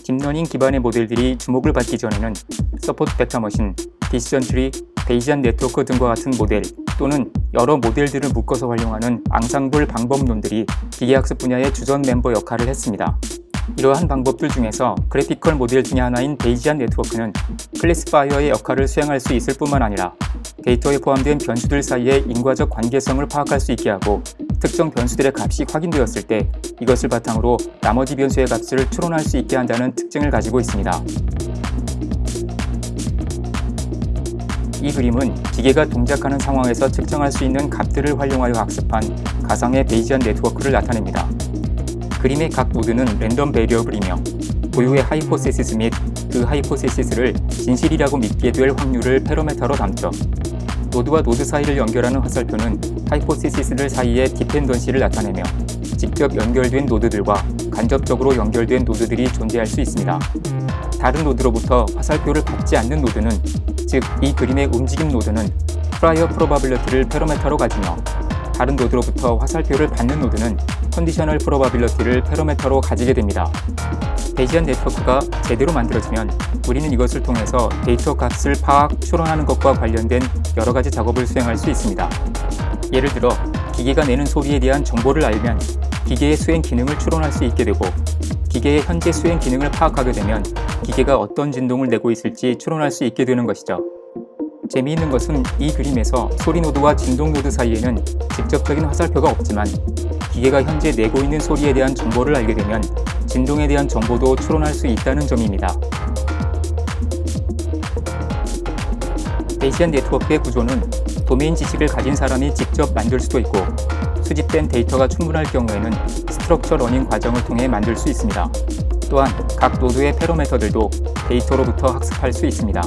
딥러닝 기반의 모델들이 주목을 받기 전에는 서포트 벡터 머신, 디시전 트리, 베이지안 네트워크 등과 같은 모델 또는 여러 모델들을 묶어서 활용하는 앙상블 방법론들이 기계학습 분야의 주전 멤버 역할을 했습니다. 이러한 방법들 중에서 그래피컬 모델 중의 하나인 베이지안 네트워크는 클래시파이어의 역할을 수행할 수 있을 뿐만 아니라 데이터에 포함된 변수들 사이의 인과적 관계성을 파악할 수 있게 하고 특정 변수들의 값이 확인되었을 때 이것을 바탕으로 나머지 변수의 값을 추론할 수 있게 한다는 특징을 가지고 있습니다. 이 그림은 기계가 동작하는 상황에서 측정할 수 있는 값들을 활용하여 학습한 가상의 베이지안 네트워크를 나타냅니다. 그림의 각 노드는 랜덤 베리어블이며 고유의 하이포세시스 및 그 하이포세시스를 진실이라고 믿게 될 확률을 패러메터로 담죠. 노드와 노드 사이를 연결하는 화살표는 하이포세시스를 사이의 디펜던시를 나타내며 직접 연결된 노드들과 간접적으로 연결된 노드들이 존재할 수 있습니다. 다른 노드로부터 화살표를 받지 않는 노드는, 즉 이 그림의 움직임 노드는 프라이어 프로바빌리티를 패러메터로 가지며 다른 노드로부터 화살표를 받는 노드는 컨디셔널 프로바빌리티를 패러메터로 가지게 됩니다. 베이지안 네트워크가 제대로 만들어지면 우리는 이것을 통해서 데이터 값을 파악, 추론하는 것과 관련된 여러 가지 작업을 수행할 수 있습니다. 예를 들어 기계가 내는 소리에 대한 정보를 알면 기계의 수행 기능을 추론할 수 있게 되고, 기계의 현재 수행 기능을 파악하게 되면 기계가 어떤 진동을 내고 있을지 추론할 수 있게 되는 것이죠. 재미있는 것은 이 그림에서 소리 노드와 진동 노드 사이에는 직접적인 화살표가 없지만 기계가 현재 내고 있는 소리에 대한 정보를 알게 되면 진동에 대한 정보도 추론할 수 있다는 점입니다. 베이지안 네트워크의 구조는 도메인 지식을 가진 사람이 직접 만들 수도 있고, 수집된 데이터가 충분할 경우에는 스트럭처 러닝 과정을 통해 만들 수 있습니다. 또한 각 노드의 패러메터들도 데이터로부터 학습할 수 있습니다.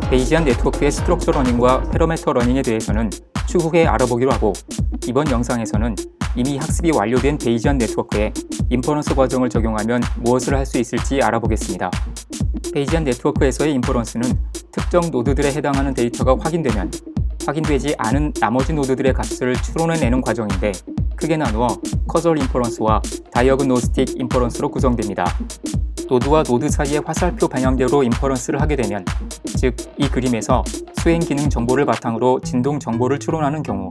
베이지안 네트워크의 스트럭처 러닝과 패러메터 러닝에 대해서는 추후에 알아보기로 하고, 이번 영상에서는 이미 학습이 완료된 베이지안 네트워크에 인퍼런스 과정을 적용하면 무엇을 할 수 있을지 알아보겠습니다. 베이지안 네트워크에서의 인퍼런스는 특정 노드들에 해당하는 데이터가 확인되면 확인되지 않은 나머지 노드들의 값을 추론해내는 과정인데, 크게 나누어 커설 인퍼런스와 다이어그노스틱 인퍼런스로 구성됩니다. 노드와 노드 사이의 화살표 방향대로 인퍼런스를 하게 되면, 즉 이 그림에서 수행 기능 정보를 바탕으로 진동 정보를 추론하는 경우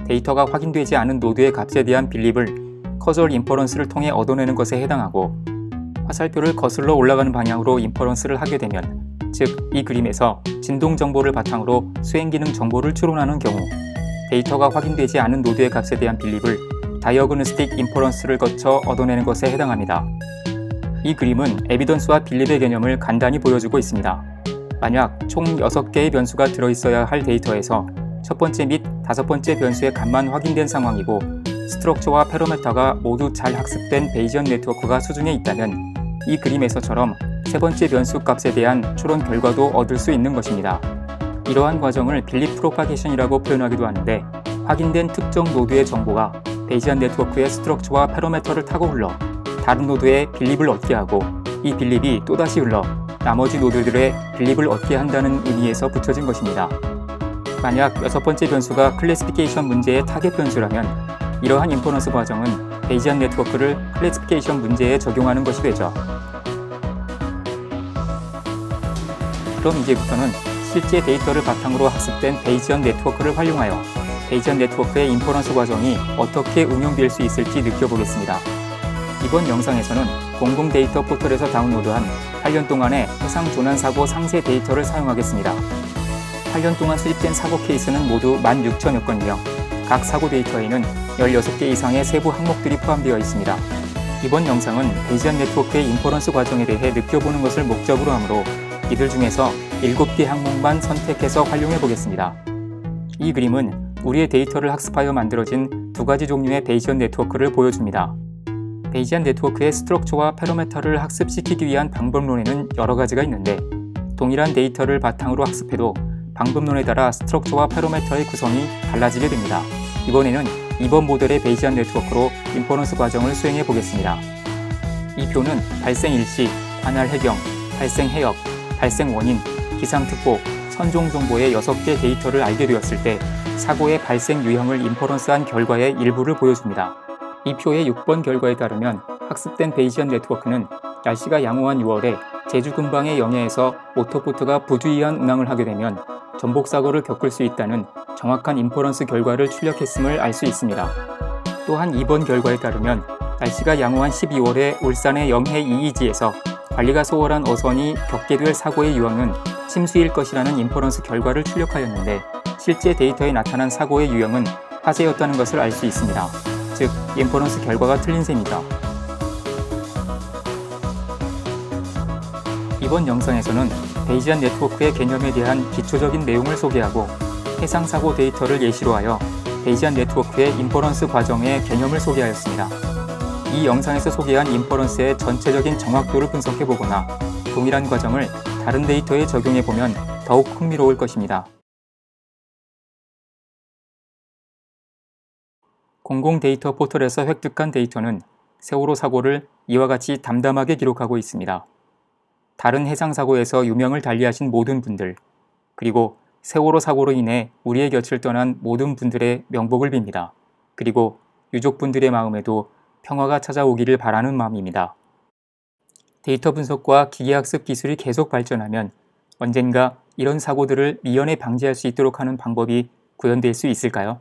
데이터가 확인되지 않은 노드의 값에 대한 빌립을 커설 인퍼런스를 통해 얻어내는 것에 해당하고, 화살표를 거슬러 올라가는 방향으로 인퍼런스를 하게 되면, 즉 이 그림에서 진동 정보를 바탕으로 수행 기능 정보를 추론하는 경우 데이터가 확인되지 않은 노드의 값에 대한 빌립을 다이어그노스틱 인퍼런스를 거쳐 얻어내는 것에 해당합니다. 이 그림은 에비던스와 빌립의 개념을 간단히 보여주고 있습니다. 만약 총 6개의 변수가 들어있어야 할 데이터에서 첫 번째 및 다섯 번째 변수의 값만 확인된 상황이고, 스트럭처와 패러메터가 모두 잘 학습된 베이지안 네트워크가 수준에 있다면 이 그림에서처럼 세 번째 변수 값에 대한 추론 결과도 얻을 수 있는 것입니다. 이러한 과정을 빌립 프로파게이션이라고 표현하기도 하는데, 확인된 특정 노드의 정보가 베이지안 네트워크의 스트럭처와 패러메터를 타고 흘러 다른 노드에 빌립을 얻게 하고, 이 빌립이 또다시 흘러 나머지 노드들의 빌립을 얻게 한다는 의미에서 붙여진 것입니다. 만약 여섯 번째 변수가 클래시피케이션 문제의 타겟 변수라면 이러한 인퍼런스 과정은 베이지안 네트워크를 클래시피케이션 문제에 적용하는 것이 되죠. 그럼 이제부터는 실제 데이터를 바탕으로 학습된 베이지안 네트워크를 활용하여 베이지안 네트워크의 인퍼런스 과정이 어떻게 응용될 수 있을지 느껴보겠습니다. 이번 영상에서는 공공 데이터 포털에서 다운로드한 8년 동안의 해상 조난 사고 상세 데이터를 사용하겠습니다. 8년 동안 수집된 사고 케이스는 모두 16,000여 건이며 각 사고 데이터에는 16개 이상의 세부 항목들이 포함되어 있습니다. 이번 영상은 베이지안 네트워크의 인퍼런스 과정에 대해 느껴보는 것을 목적으로 하므로 이들 중에서 7개 항목만 선택해서 활용해 보겠습니다. 이 그림은 우리의 데이터를 학습하여 만들어진 두 가지 종류의 베이지안 네트워크를 보여줍니다. 베이지안 네트워크의 스트럭처와 패러메터를 학습시키기 위한 방법론에는 여러 가지가 있는데, 동일한 데이터를 바탕으로 학습해도 방법론에 따라 스트럭처와 패러메터의 구성이 달라지게 됩니다. 이번에는 2번 모델의 베이지안 네트워크로 인퍼런스 과정을 수행해 보겠습니다. 이 표는 발생 일시, 관할 해경, 발생 해역, 발생 원인, 기상특보, 선종 정보의 6개 데이터를 알게 되었을 때 사고의 발생 유형을 인퍼런스한 결과의 일부를 보여줍니다. 이 표의 6번 결과에 따르면 학습된 베이지안 네트워크는 날씨가 양호한 6월에 제주 근방의 영해에서 모터보트가 부주의한 운항을 하게 되면 전복 사고를 겪을 수 있다는 정확한 인퍼런스 결과를 출력했음을 알 수 있습니다. 또한 이번 결과에 따르면 날씨가 양호한 12월에 울산의 영해 이이지에서 관리가 소홀한 어선이 겪게 될 사고의 유형은 침수일 것이라는 인퍼런스 결과를 출력하였는데 실제 데이터에 나타난 사고의 유형은 화재였다는 것을 알 수 있습니다. 즉, 인퍼런스 결과가 틀린 셈이다. 이번 영상에서는 베이지안 네트워크의 개념에 대한 기초적인 내용을 소개하고 해상사고 데이터를 예시로 하여 베이지안 네트워크의 인퍼런스 과정의 개념을 소개하였습니다. 이 영상에서 소개한 인퍼런스의 전체적인 정확도를 분석해보거나 동일한 과정을 다른 데이터에 적용해보면 더욱 흥미로울 것입니다. 공공 데이터 포털에서 획득한 데이터는 세월호 사고를 이와 같이 담담하게 기록하고 있습니다. 다른 해상사고에서 유명을 달리하신 모든 분들, 그리고 세월호 사고로 인해 우리의 곁을 떠난 모든 분들의 명복을 빕니다. 그리고 유족분들의 마음에도 평화가 찾아오기를 바라는 마음입니다. 데이터 분석과 기계학습 기술이 계속 발전하면 언젠가 이런 사고들을 미연에 방지할 수 있도록 하는 방법이 구현될 수 있을까요?